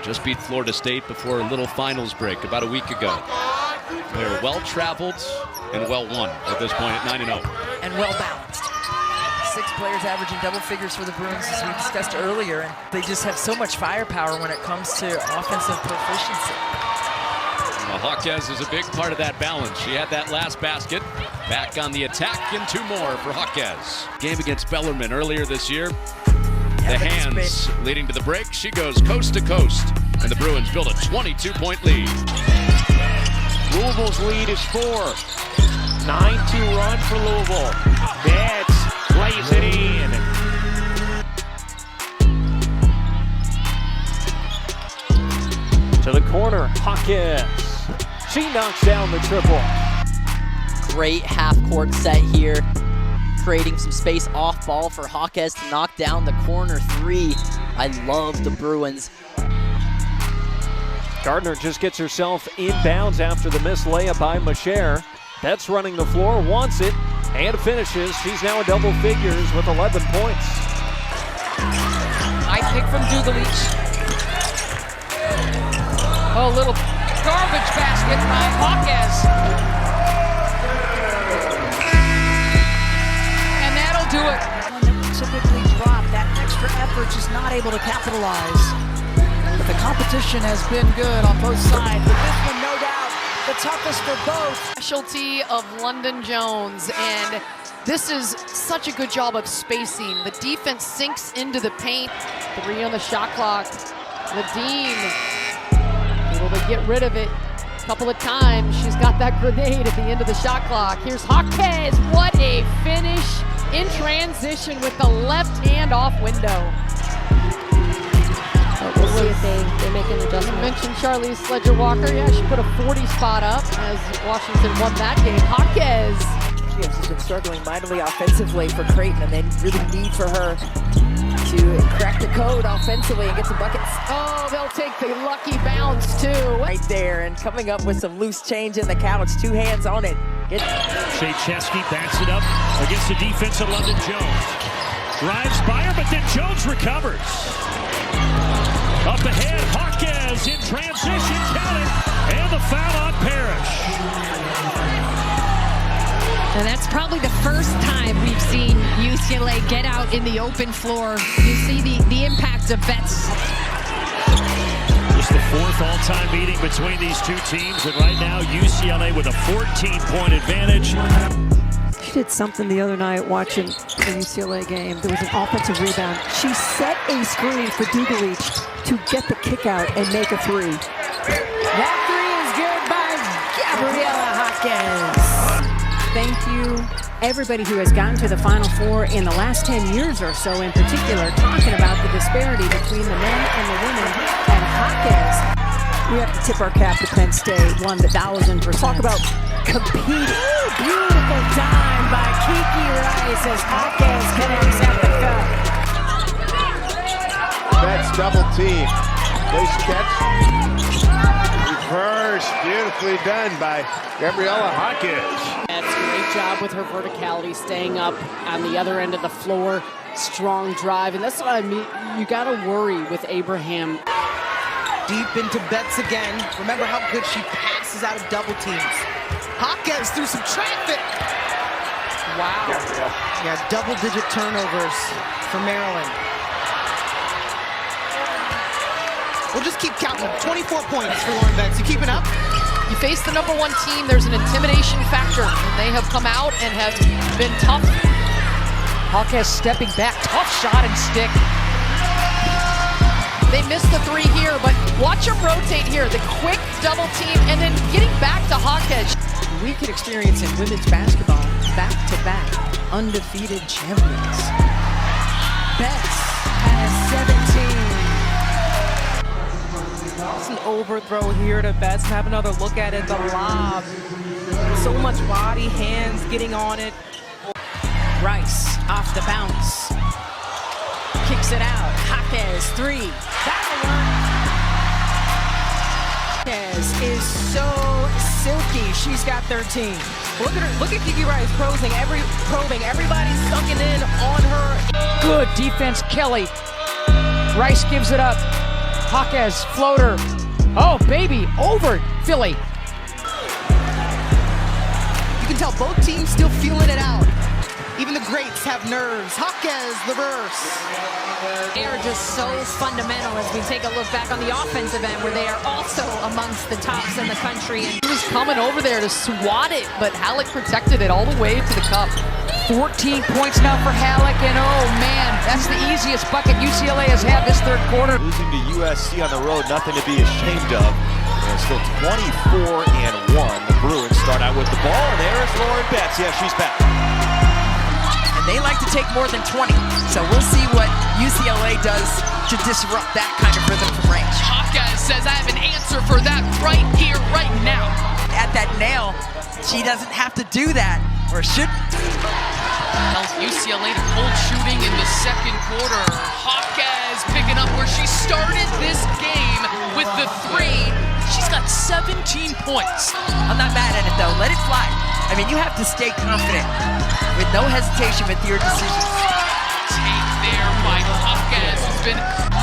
just beat Florida State before a little finals break about a week ago. They're well-traveled and well-won at this point at 9-0. And well-balanced. 6 players averaging double figures for the Bruins, as we discussed earlier, and they just have so much firepower when it comes to offensive proficiency. Well, Jaquez is a big part of that balance. She had that last basket. Back on the attack and 2 more for Jaquez. Game against Bellarmine earlier this year. The hands leading to the break. She goes coast to coast, and the Bruins build a 22-point lead. Louisville's lead is 4. 9-2 run for Louisville. Betts lays it in. To the corner, Jaquez. She knocks down the triple. Great half-court set here, creating some space off ball for Jaquez to knock down the corner 3. I love the Bruins. Gardner just gets herself inbounds after the missed layup by Masher. Betts running the floor, wants it, and finishes. She's now in double figures with 11 points. I pick from Dugalich. Oh, little garbage basket by Jaquez. And that'll do it. One that would typically drop, that extra effort just not able to capitalize. But the competition has been good on both sides. But this one, no doubt, the toughest for both. Specialty of London Jones, and this is such a good job of spacing. The defense sinks into the paint. 3 on the shot clock. Ledeen able to get rid of it a couple of times. She's got that grenade at the end of the shot clock. Here's Jaquez. What a finish in transition with the left hand off window. We'll see if they make an adjustment. You mentioned Charlize Sledger-Walker. Yeah, she put a 40 spot up as Washington won that game. Jaquez. She has been struggling mightily offensively for Creighton, and they really need for her to crack the code offensively and get some buckets. Oh, they'll take the lucky bounce too. Right there, and coming up with some loose change in the couch. 2 hands on it. Chesky backs it up against the defense of London Jones. Drives by her, but then Jones recovers. Up ahead, Jaquez in transition, count it, and the foul on Parrish. And that's probably the first time we've seen UCLA get out in the open floor. You see the impact of Betts. It's the 4th all-time meeting between these 2 teams, and right now UCLA with a 14-point advantage. She did something the other night watching the UCLA game. There was an offensive rebound. She set a screen for Dugalich to get the kick out and make a 3. That 3 is good by Gabriela Jaquez. Thank you, everybody who has gotten to the Final Four in the last 10 years or so in particular, talking about the disparity between the men and the women, and Jaquez. We have to tip our cap to Penn State, 1,000%. Talk about competing. Ooh, beautiful time by Kiki Rice as Jaquez connects at the cup. Betts double team. Nice catch. Reverse. Beautifully done by Gabriela Jaquez. That's a great job with her verticality, staying up on the other end of the floor. Strong drive. And that's what I mean. You got to worry with Abraham. Deep into Betts again. Remember how good she passes out of double teams. Jaquez through some traffic. Wow. Yeah, double-digit turnovers for Maryland. We'll just keep counting. 24 points for Lauren Betts. You keeping up? You face the #1 team, there's an intimidation factor. They have come out and have been tough. Jaquez stepping back. Tough shot and stick. They missed the 3 here, but watch them rotate here. The quick double team and then getting back to Jaquez. We could experience in women's basketball back-to-back undefeated champions. Betts has 17. It's an overthrow here to Betts. Have another look at it. The lob. So much body, hands getting on it. Rice off the bounce. Kicks it out. Jaquez 3. That'll work. Jaquez is so silky. She's got 13. Look at her. Look at Kiki Rice probing. Everybody's sunken in on her. Good defense, Kelly. Rice gives it up. Jaquez, floater. Oh, baby, over Philly. You can tell both teams still feeling it out. Even the greats have nerves. Jaquez, the verse. They are just so fundamental as we take a look back on the offensive end, where they are also amongst the tops in the country. He was coming over there to swat it, but Halleck protected it all the way to the cup. 14 points now for Halleck, and oh man, that's the easiest bucket UCLA has had this third quarter. Losing to USC on the road, nothing to be ashamed of. And still 24-1. The Bruins start out with the ball, and there's Lauren Betts. Yeah, she's back. They like to take more than 20, so we'll see what UCLA does to disrupt that kind of rhythm from range. Jaquez says, I have an answer for that right here, right now. At that nail, she doesn't have to do that, or shouldn't. Tells UCLA to cold shooting in the second quarter. Jaquez picking up where she started this game with the three. She's got 17 points. I'm not mad at it, though. Let it fly. I mean, you have to stay confident with no hesitation with your decisions. Take there by Jaquez, who's been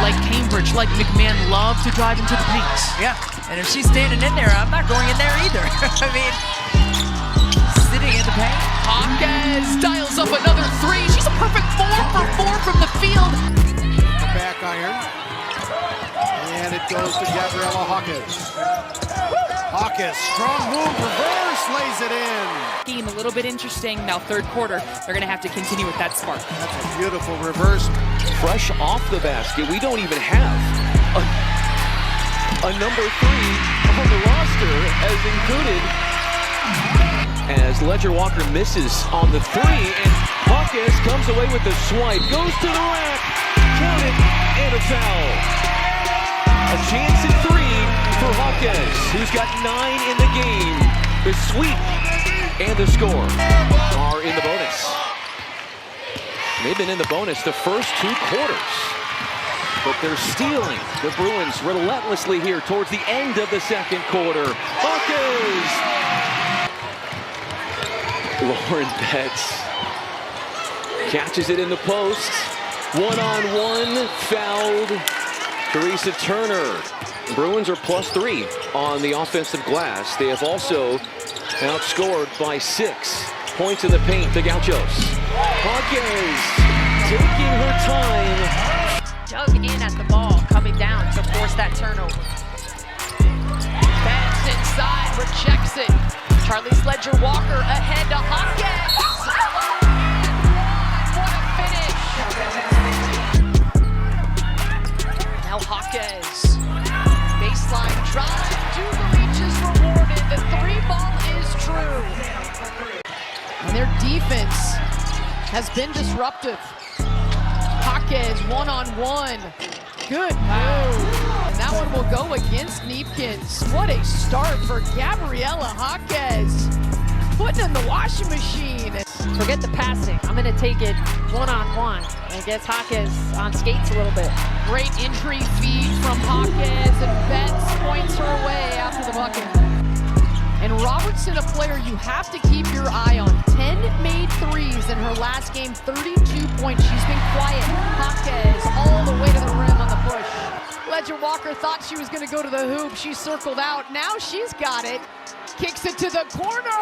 like Cambridge, like McMahon, love to drive into the paint. Yeah, and if she's standing in there, I'm not going in there either. I mean, sitting in the paint. Jaquez dials up another three. She's a perfect 4 for 4 from the field. The back iron. And it goes to Gabriela Jaquez. Jaquez, strong move, reverse, lays it in. Game a little bit interesting. Now third quarter, they're going to have to continue with that spark. That's a beautiful reverse. Fresh off the basket, we don't even have a number 3 on the roster as included. As Ledger Walker misses on the 3, and Jaquez comes away with the swipe, goes to the rack, count it, and a foul. A chance at 3 for Jaquez, who's got 9 in the game. The sweep and the score are in the bonus. They've been in the bonus the first 2 quarters, but they're stealing the Bruins relentlessly here towards the end of the second quarter. Jaquez! Lauren Betts catches it in the post. One-on-one, fouled Teresa Turner. Bruins are +3 on the offensive glass. They have also outscored by 6 points in the paint, the Gauchos. Jaquez taking her time. Dug in at the ball, coming down to force that turnover. Betts inside, rejects it. Charlize Ledger Walker ahead to Jaquez. What a finish. Now Jaquez. Baseline drive. Dugarich is rewarded. The 3-ball is true. And their defense has been disruptive. Jaquez one-on-one. Good move. And that one will go against Neepkins. What a start for Gabriela Jaquez. Putting in the washing machine. Forget the passing. I'm going to take it one-on-one. And gets Jaquez on skates a little bit. Great entry feed from Jaquez, and Betts points her away after the bucket. And Robertson, a player you have to keep your eye on. 10 made threes in her last game, 32 points. She's been quiet. Jaquez all the way to the rim on the push. Ledger Walker thought she was going to go to the hoop. She circled out. Now she's got it. Kicks it to the corner.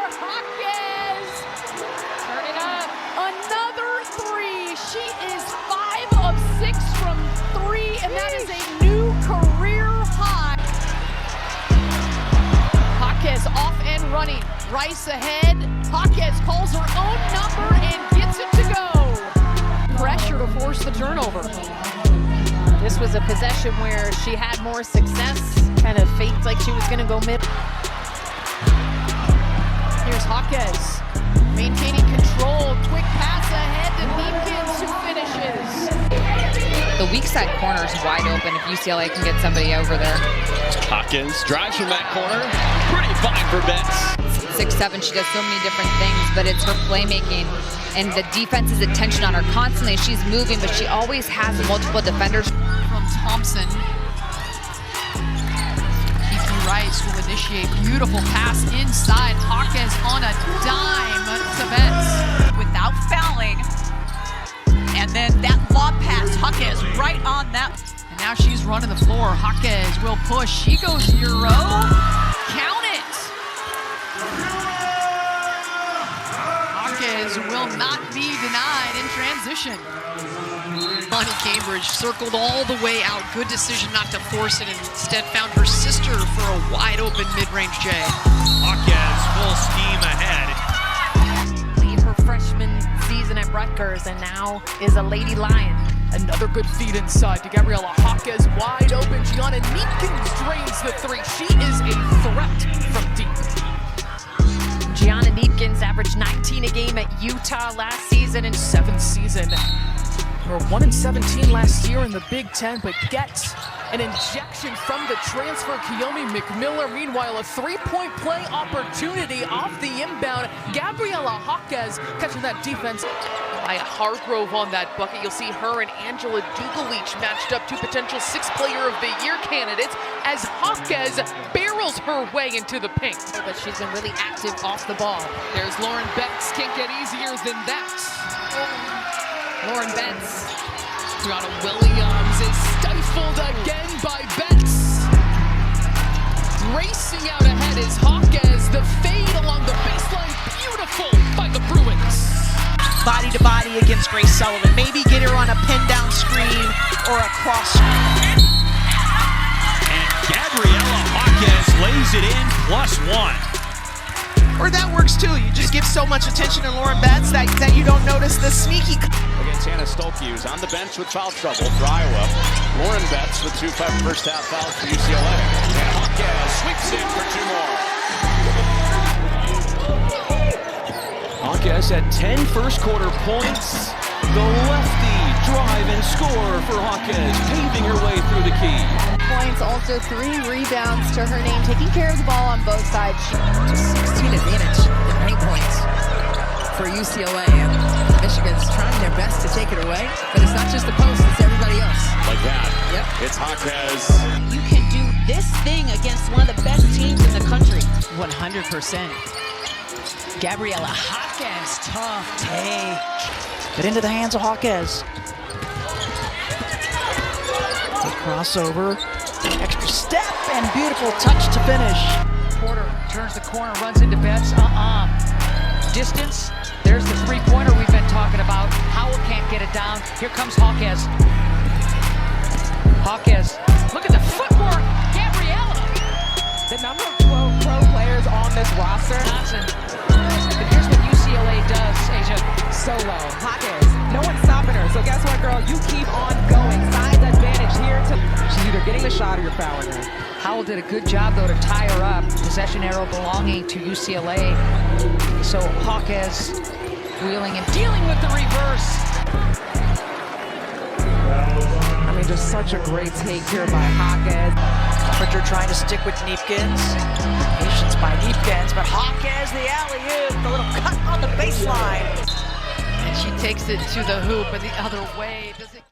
Jaquez. Turn it up. Another 3. She is 5 of 6 from 3, and that is a new career high. Jaquez off and running. Rice ahead. Jaquez calls her own number and gets it to go. Pressure to force the turnover. This was a possession where she had more success. Kind of faked like she was going to go mid. Here's Jaquez. Maintaining control. Quick pass ahead to Neepkins, who finishes. The weak side corner is wide open if UCLA can get somebody over there. Jaquez drives from that corner. Pretty fine for Betts. 6'7", she does so many different things, but it's her playmaking and the defense's attention on her constantly. She's moving, but she always has multiple defenders. From Thompson. Keefe Rice will initiate. Beautiful pass inside. Jaquez on a dime to Betts. Without fouling. And then that lob pass, Jaquez right on that. And now she's running the floor. Jaquez will push. She goes Euro. Count it. Jaquez will not be denied in transition. Bonnie Cambridge circled all the way out. Good decision not to force it and instead found her sister for a wide open mid-range J. Jaquez full steam ahead. Leave her freshman season at Rutgers and now is a Lady Lion. Another good feed inside to Gabriela Jaquez, wide open. Gianna Neepkins drains the three. She is a threat from deep. Gianna Neepkins averaged 19 a game at Utah last season and 7th season. Her 1-17 last year in the Big Ten, but gets an injection from the transfer, Kiyomi McMiller. Meanwhile, a three-point play opportunity off the inbound. Gabriela Jaquez catching that defense. By Hargrove on that bucket. You'll see her and Angela Dugalich matched up, two potential Sixth Player of the Year candidates, as Jaquez barrels her way into the paint. but she's been really active off the ball. There's Lauren Betts. Can't get easier than that. Lauren Betts. Brianna Williams is stifled again by Betts. Racing out ahead is Jaquez. The fade along the baseline. Beautiful by the Bruins. Body to body against Grace Sullivan. Maybe get her on a pin down screen or a cross screen. And Gabriela Jaquez lays it in +1. Or that works too. You just give so much attention to Lauren Betts that you don't notice the sneaky. Against Hannah Stolke, who's on the bench with foul trouble for Iowa. Lauren Betts with 2 first half fouls for UCLA. And Jaquez sweeps in for 2 more. Jaquez had 10 first quarter points. The lefty drive and score for Jaquez, paving her way through the key. Points, also 3 rebounds to her name, taking care of the ball on both sides. 16 advantage in paint points for UCLA. Michigan's trying their best to take it away, but it's not just the post, it's everybody else. Like that. Yep. It's Jaquez. You can do this thing against one of the best teams in the country. 100%. Gabriela Jaquez, tough take. But into the hands of Jaquez. A crossover, extra step, and beautiful touch to finish. Porter turns the corner, runs into Betts. Distance. There's the three-pointer we've been talking about. Howell can't get it down. Here comes Jaquez. Jaquez. Look at the footwork. Gabriela. The number of pro players on this roster. Johnson. But here's what UCLA does, Asia. Solo. Jaquez. No one's stopping her. So guess what, girl? You keep on going. Size advantage here. She's either getting the shot or you're fouling her. Howell did a good job, though, to tie her up. Possession arrow belonging to UCLA. So Jaquez wheeling and dealing with the reverse. I mean, just such a great take here by Jaquez. Carpenter trying to stick with Neepkins. Patience by Neepkins, but Jaquez the alley-oop, the little cut on the baseline. And she takes it to the hoop, but the other way. Does it